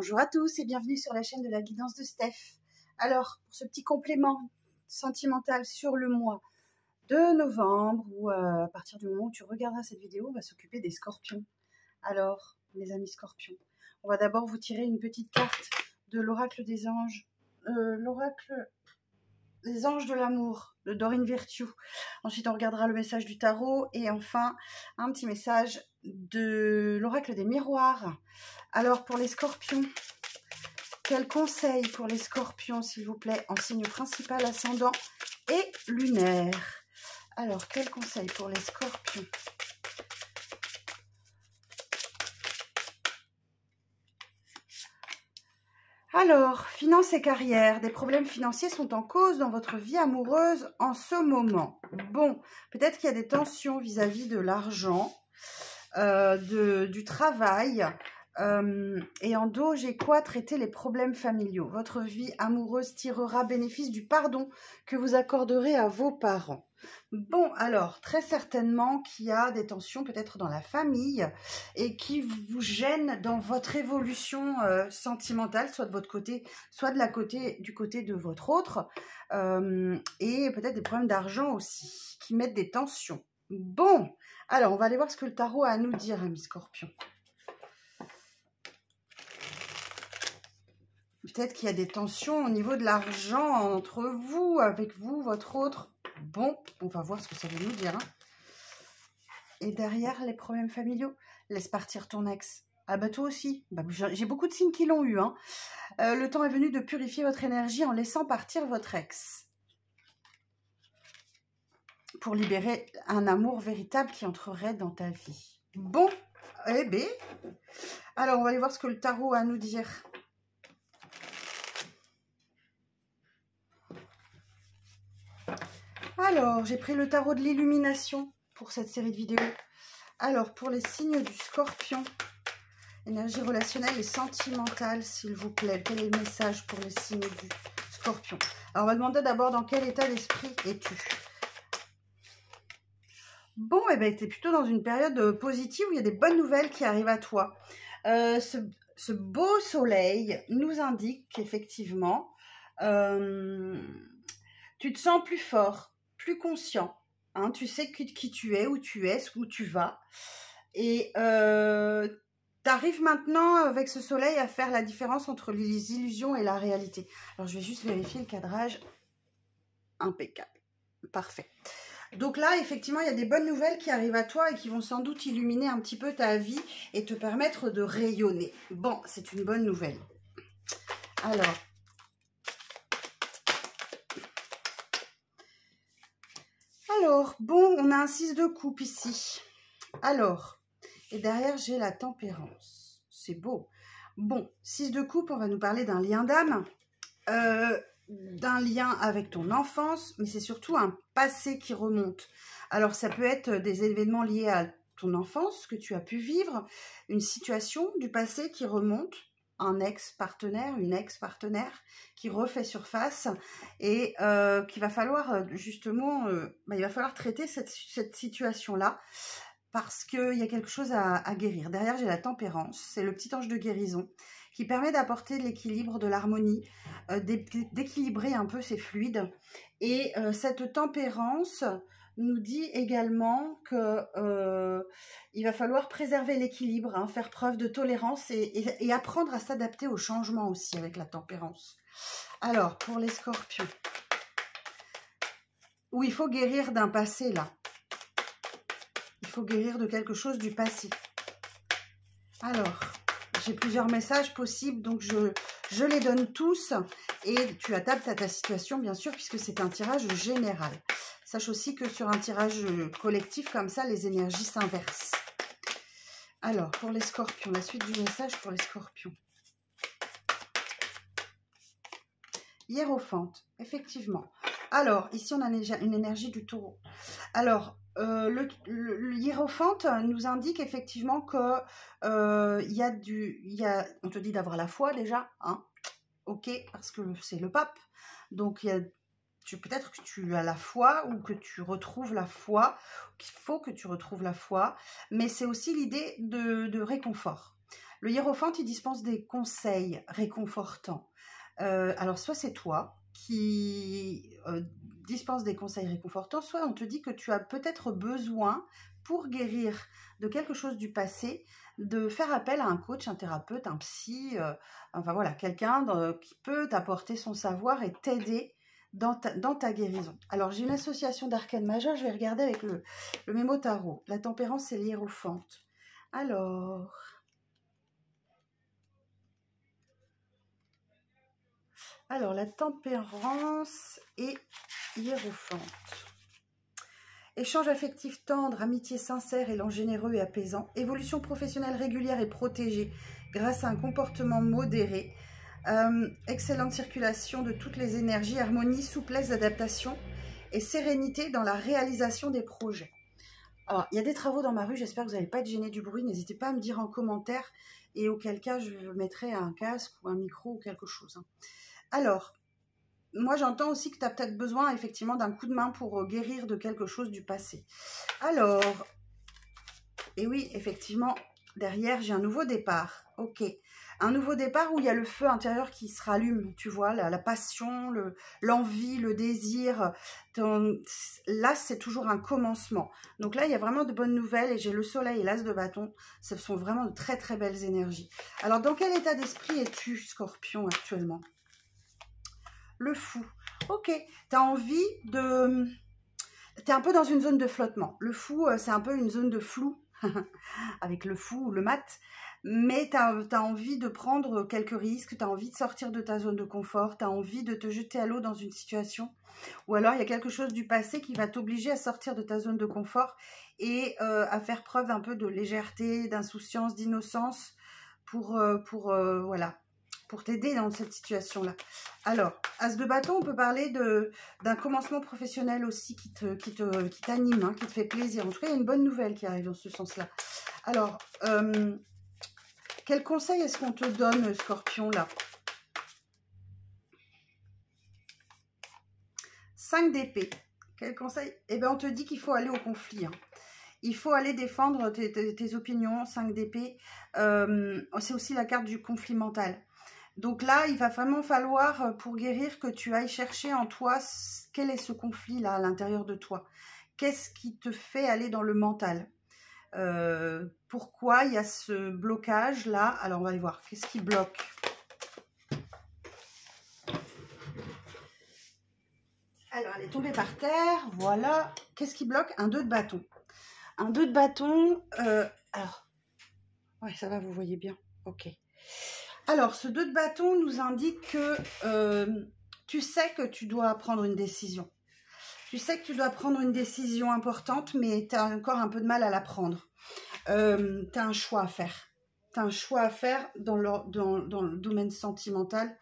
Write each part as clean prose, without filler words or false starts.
Bonjour à tous et bienvenue sur la chaîne de la guidance de Steph. Alors, pour ce petit complément sentimental sur le mois de novembre, ou à partir du moment où tu regarderas cette vidéo, on va s'occuper des scorpions. Alors, mes amis scorpions, on va d'abord vous tirer une petite carte de l'oracle des anges, l'oracle des anges de l'amour de Dorine Virtue. Ensuite, on regardera le message du tarot et enfin, un petit message de l'oracle des miroirs. Alors, pour les scorpions, quel conseil pour les scorpions, s'il vous plaît, en signe principal, ascendant et lunaire? Alors, quel conseil pour les scorpions? Alors, finances et carrière, des problèmes financiers sont en cause dans votre vie amoureuse en ce moment. Bon, peut-être qu'il y a des tensions vis-à-vis de l'argent, du travail. Et en dos, j'ai quoi? Traiter les problèmes familiaux. Votre vie amoureuse tirera bénéfice du pardon que vous accorderez à vos parents. Bon, alors, très certainement qu'il y a des tensions peut-être dans la famille et qui vous gênent dans votre évolution sentimentale, soit de votre côté, soit du côté de votre autre. Et peut-être des problèmes d'argent aussi, qui mettent des tensions. Bon, alors, on va aller voir ce que le tarot a à nous dire, amis scorpions. Peut-être qu'il y a des tensions au niveau de l'argent entre vous, avec vous, votre autre. Bon, on va voir ce que ça veut nous dire. Hein. Et derrière, les problèmes familiaux. Laisse partir ton ex. Ah bah toi aussi. Bah, j'ai beaucoup de signes qui l'ont eu. Hein. Le temps est venu de purifier votre énergie en laissant partir votre ex. Pour libérer un amour véritable qui entrerait dans ta vie. Bon, eh bien. Alors, on va aller voir ce que le tarot a à nous dire. Alors, j'ai pris le tarot de l'illumination pour cette série de vidéos. Alors, pour les signes du scorpion, énergie relationnelle et sentimentale, s'il vous plaît. Quel est le message pour les signes du scorpion? Alors, on va demander d'abord dans quel état d'esprit es-tu? Bon, eh bien, tu es plutôt dans une période positive où il y a des bonnes nouvelles qui arrivent à toi. Ce beau soleil nous indique qu'effectivement, tu te sens plus fort, plus conscient, hein, tu sais qui tu es, où tu vas, et tu arrives maintenant avec ce soleil à faire la différence entre les illusions et la réalité. Alors, je vais juste vérifier le cadrage. Impeccable, parfait. Donc là, effectivement, il y a des bonnes nouvelles qui arrivent à toi et qui vont sans doute illuminer un petit peu ta vie et te permettre de rayonner. Bon, c'est une bonne nouvelle. Alors, bon, on a un 6 de coupe ici. Alors, et derrière, j'ai la tempérance. C'est beau. Bon, 6 de coupe, on va nous parler d'un lien d'âme, d'un lien avec ton enfance, mais c'est surtout un passé qui remonte. Alors, ça peut être des événements liés à ton enfance que tu as pu vivre, une situation du passé qui remonte, un ex-partenaire, une ex-partenaire qui refait surface et qu'il va falloir justement, il va falloir traiter cette situation-là parce qu'il y a quelque chose à guérir. Derrière, j'ai la tempérance, c'est le petit ange de guérison qui permet d'apporter de l'équilibre, de l'harmonie, d'équilibrer un peu ces fluides. Et cette tempérance nous dit également que il va falloir préserver l'équilibre, hein, faire preuve de tolérance et apprendre à s'adapter au changement aussi avec la tempérance. Alors, pour les scorpions, où il faut guérir d'un passé là. Il faut guérir de quelque chose du passé. Alors, j'ai plusieurs messages possibles, donc je les donne tous et tu adaptes à ta situation, bien sûr, puisque c'est un tirage général. Sache aussi que sur un tirage collectif comme ça, les énergies s'inversent. Alors, pour les scorpions, la suite du message pour les scorpions. Hiérophante, effectivement. Alors, ici, on a une énergie du taureau. Alors, le hiérophante nous indique effectivement que on te dit d'avoir la foi déjà, hein, ok, parce que c'est le pape. Donc, peut-être que tu as la foi ou que tu retrouves la foi, qu'il faut que tu retrouves la foi, mais c'est aussi l'idée de réconfort. Le hiérophante, il dispense des conseils réconfortants. Alors, soit c'est toi qui dispense des conseils réconfortants, soit on te dit que tu as peut-être besoin, pour guérir de quelque chose du passé, de faire appel à un coach, un thérapeute, un psy, enfin voilà, quelqu'un qui peut t'apporter son savoir et t'aider dans ta guérison. Alors, j'ai une association d'arcanes majeures, je vais regarder avec le mémo tarot. La tempérance et l'hiérophante. Alors, la tempérance et hiérophante. Échange affectif tendre, amitié sincère, élan généreux et apaisant. Évolution professionnelle régulière et protégée grâce à un comportement modéré. Excellente circulation de toutes les énergies, harmonie, souplesse d'adaptation et sérénité dans la réalisation des projets. Alors, il y a des travaux dans ma rue, j'espère que vous n'allez pas être gênés du bruit. N'hésitez pas à me dire en commentaire et auquel cas je mettrai un casque ou un micro ou quelque chose. Alors, moi j'entends aussi que tu as peut-être besoin effectivement d'un coup de main pour guérir de quelque chose du passé. Alors, et oui, effectivement, derrière j'ai un nouveau départ. Ok, un nouveau départ où il y a le feu intérieur qui se rallume, tu vois, la passion, l'envie, le désir. Là, c'est toujours un commencement. Donc là, il y a vraiment de bonnes nouvelles et j'ai le soleil et l'as de bâton. Ce sont vraiment de très très belles énergies. Alors, dans quel état d'esprit es-tu, Scorpion, actuellement? Le fou. Ok, tu as envie de... Tu es un peu dans une zone de flottement. Le fou, c'est un peu une zone de flou, avec le fou ou le mat. Mais tu as envie de prendre quelques risques, tu as envie de sortir de ta zone de confort, tu as envie de te jeter à l'eau dans une situation. Ou alors, il y a quelque chose du passé qui va t'obliger à sortir de ta zone de confort et à faire preuve un peu de légèreté, d'insouciance, d'innocence voilà, pour t'aider dans cette situation-là. Alors, As de bâton, on peut parler d'un commencement professionnel aussi qui t'anime, hein, qui te fait plaisir. En tout cas, il y a une bonne nouvelle qui arrive dans ce sens-là. Alors, quel conseil est-ce qu'on te donne, Scorpion, là? 5 d'épée. Quel conseil? Eh bien, on te dit qu'il faut aller au conflit. Hein. Il faut aller défendre tes opinions. 5 d'épée. C'est aussi la carte du conflit mental. Donc là, il va vraiment falloir, pour guérir, que tu ailles chercher en toi quel est ce conflit-là à l'intérieur de toi. Qu'est-ce qui te fait aller dans le mental? Pourquoi il y a ce blocage-là? Alors, on va aller voir. Qu'est-ce qui bloque? Alors, elle est tombée par terre. Voilà. Qu'est-ce qui bloque? Un 2 de bâton. Un 2 de bâton. Alors, ouais, ça va, vous voyez bien. Ok. Alors, ce 2 de bâton nous indique que tu sais que tu dois prendre une décision. Tu sais que tu dois prendre une décision importante, mais tu as encore un peu de mal à la prendre. Tu as un choix à faire. Tu as un choix à faire dans le domaine sentimental.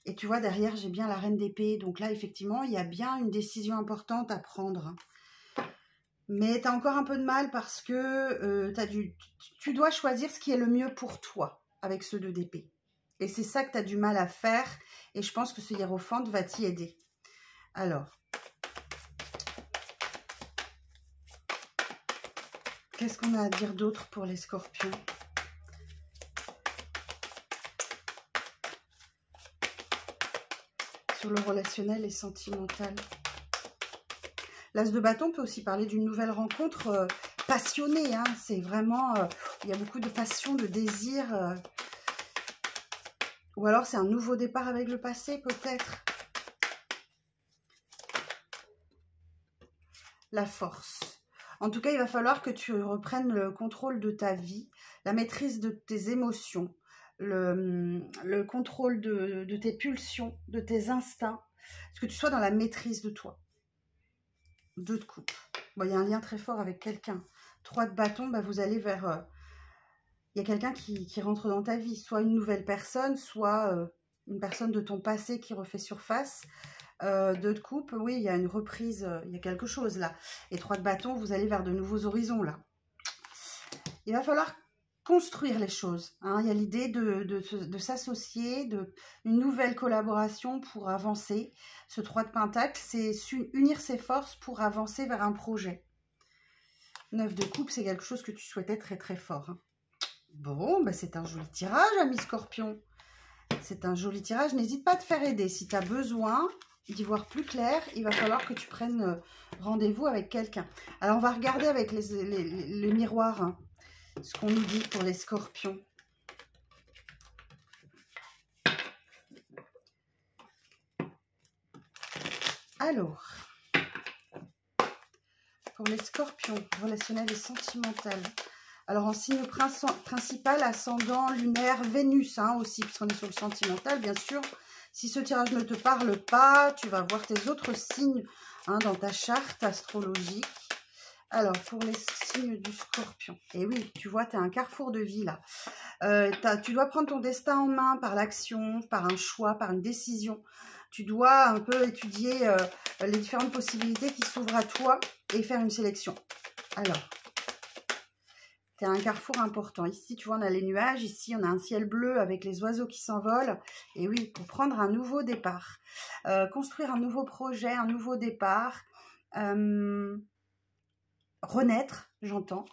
Et tu vois, derrière, j'ai bien la reine d'épée. Donc là, effectivement, il y a bien une décision importante à prendre. Mais tu as encore un peu de mal parce que tu dois choisir ce qui est le mieux pour toi avec ce 2 d'épée. Et c'est ça que tu as du mal à faire. Et je pense que ce hiérophante va t'y aider. Alors, qu'est-ce qu'on a à dire d'autre pour les scorpions? Sur le relationnel et sentimental. L'as de bâton peut aussi parler d'une nouvelle rencontre passionnée. Hein. C'est vraiment... il y a beaucoup de passion, de désir. Ou alors c'est un nouveau départ avec le passé, peut-être. La force. En tout cas, il va falloir que tu reprennes le contrôle de ta vie, la maîtrise de tes émotions, le contrôle de tes pulsions, de tes instincts, que tu sois dans la maîtrise de toi. 2 de coupe. Bon, il y a un lien très fort avec quelqu'un. 3 de bâton, bah, vous allez vers... il y a quelqu'un qui rentre dans ta vie, soit une nouvelle personne, soit une personne de ton passé qui refait surface. 2 de coupe, oui, il y a une reprise, il y a quelque chose là. Et 3 de bâton, vous allez vers de nouveaux horizons là. Il va falloir construire les choses. Hein. Il y a l'idée de s'associer, une nouvelle collaboration pour avancer. Ce 3 de pentacle, c'est unir ses forces pour avancer vers un projet. 9 de coupe, c'est quelque chose que tu souhaitais très très fort. Hein. Bon, bah c'est un joli tirage, ami Scorpion. C'est un joli tirage. N'hésite pas à te faire aider. Si tu as besoin d'y voir plus clair, il va falloir que tu prennes rendez-vous avec quelqu'un. Alors, on va regarder avec les miroirs hein, ce qu'on nous dit pour les Scorpions. Alors, pour les Scorpions, relationnel et sentimental. Alors, en signe principal, ascendant, lunaire, Vénus hein, aussi, puisqu'on est sur le sentimental, bien sûr. Si ce tirage ne te parle pas, tu vas voir tes autres signes hein, dans ta charte astrologique. Alors, pour les signes du Scorpion. Et oui, tu vois, tu as un carrefour de vie là. Tu dois prendre ton destin en main par l'action, par un choix, par une décision. Tu dois un peu étudier les différentes possibilités qui s'ouvrent à toi et faire une sélection. Alors, tu as un carrefour important. Ici, tu vois, on a les nuages. Ici, on a un ciel bleu avec les oiseaux qui s'envolent. Et oui, pour prendre un nouveau départ. Construire un nouveau projet, un nouveau départ. Renaître, j'entends.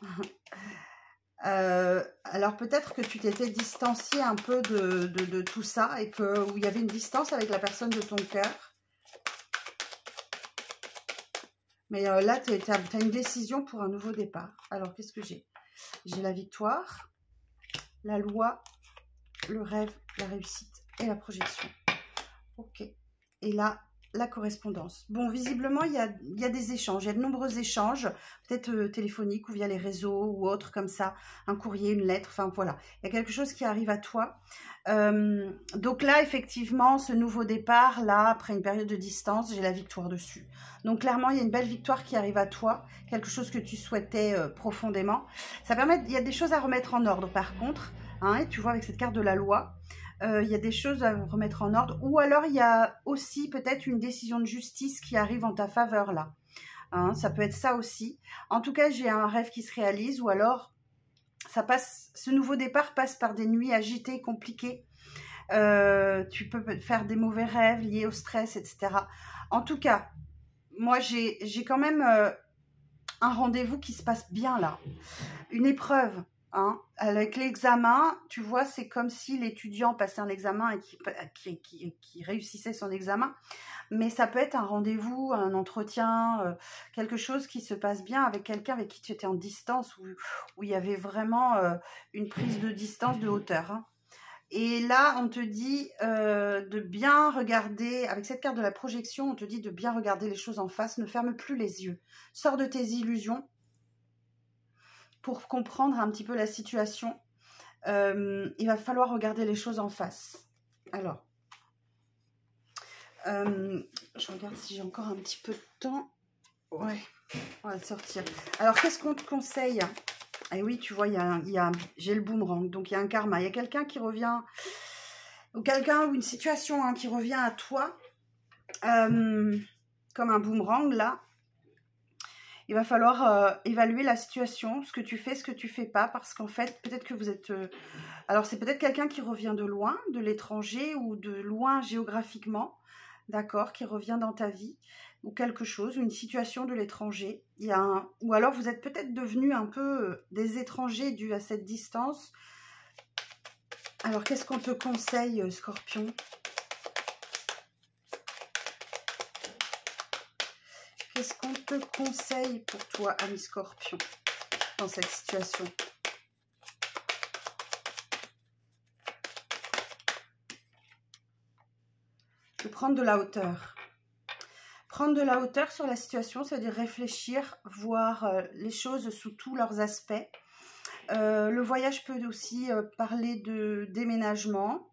Alors peut-être que tu t'étais distancié un peu de tout ça et où il y avait une distance avec la personne de ton cœur. Mais là, tu as une décision pour un nouveau départ. Alors, qu'est-ce que j'ai? J'ai la victoire, la loi, le rêve, la réussite et la projection. Ok. Et là, la correspondance. Bon, visiblement, il y a des échanges. Il y a de nombreux échanges, peut-être téléphoniques ou via les réseaux ou autres comme ça. Un courrier, une lettre, enfin voilà. Il y a quelque chose qui arrive à toi. Donc là, effectivement, ce nouveau départ, là, après une période de distance, j'ai la victoire dessus. Donc clairement, il y a une belle victoire qui arrive à toi. Quelque chose que tu souhaitais profondément. Ça permet, il y a des choses à remettre en ordre par contre. Hein, et tu vois, avec cette carte de la loi, il y a des choses à remettre en ordre. Ou alors, il y a aussi peut-être une décision de justice qui arrive en ta faveur là. Hein, ça peut être ça aussi. En tout cas, j'ai un rêve qui se réalise. Ou alors, ce nouveau départ passe par des nuits agitées, compliquées. Tu peux faire des mauvais rêves liés au stress, etc. En tout cas, moi, j'ai quand même un rendez-vous qui se passe bien là. Une épreuve. Hein, avec l'examen, tu vois, c'est comme si l'étudiant passait un examen et qui réussissait son examen. Mais ça peut être un rendez-vous, un entretien, quelque chose qui se passe bien avec quelqu'un avec qui tu étais en distance, où il y avait vraiment une prise de distance, de hauteur. Hein. Et là, on te dit de bien regarder, avec cette carte de la projection, on te dit de bien regarder les choses en face, ne ferme plus les yeux. Sors de tes illusions. Pour comprendre un petit peu la situation, il va falloir regarder les choses en face. Alors, je regarde si j'ai encore un petit peu de temps. Ouais, on va le sortir. Alors, qu'est-ce qu'on te conseille? Et oui, tu vois, j'ai le boomerang, donc il y a un karma. Il y a quelqu'un qui revient, ou quelqu'un ou une situation hein, qui revient à toi, comme un boomerang, là. Il va falloir évaluer la situation, ce que tu fais, ce que tu fais pas, parce qu'en fait, peut-être que vous êtes... alors, c'est peut-être quelqu'un qui revient de loin, de l'étranger, ou de loin géographiquement, d'accord, qui revient dans ta vie, ou quelque chose, une situation de l'étranger. Ou alors, vous êtes peut-être devenus un peu des étrangers dû à cette distance. Alors, qu'est-ce qu'on te conseille, Scorpion ? Qu'est-ce qu'on te conseille pour toi, ami Scorpion, dans cette situation? De prendre de la hauteur. Prendre de la hauteur sur la situation, c'est-à-dire réfléchir, voir les choses sous tous leurs aspects. Le voyage peut aussi parler de déménagement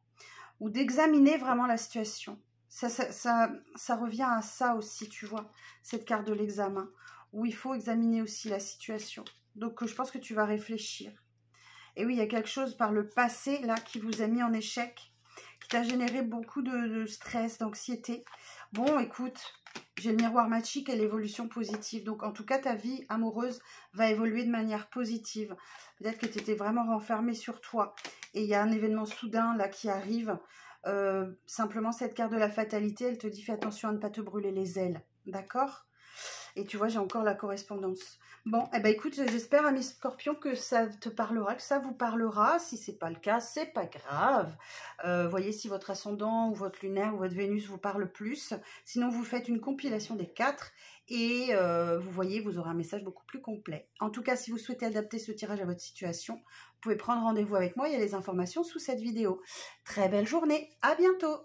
ou d'examiner vraiment la situation. Ça revient à ça aussi, tu vois, cette carte de l'examen, où il faut examiner aussi la situation. Donc, je pense que tu vas réfléchir. Et oui, il y a quelque chose par le passé, là, qui vous a mis en échec, qui t'a généré beaucoup de stress, d'anxiété. Bon, écoute, j'ai le miroir magique et l'évolution positive. Donc, en tout cas, ta vie amoureuse va évoluer de manière positive. Peut-être que tu étais vraiment renfermé sur toi. Et il y a un événement soudain, là, qui arrive. Simplement, cette carte de la fatalité, elle te dit, fais attention à ne pas te brûler les ailes. D'accord ? Et tu vois, j'ai encore la correspondance. Bon, eh ben écoute, j'espère, ami Scorpion, que ça te parlera, que ça vous parlera. Si c'est pas le cas, c'est pas grave. Voyez si votre ascendant ou votre lunaire ou votre Vénus vous parle plus. Sinon, vous faites une compilation des 4 et vous voyez, vous aurez un message beaucoup plus complet. En tout cas, si vous souhaitez adapter ce tirage à votre situation, vous pouvez prendre rendez-vous avec moi. Il y a les informations sous cette vidéo. Très belle journée. À bientôt.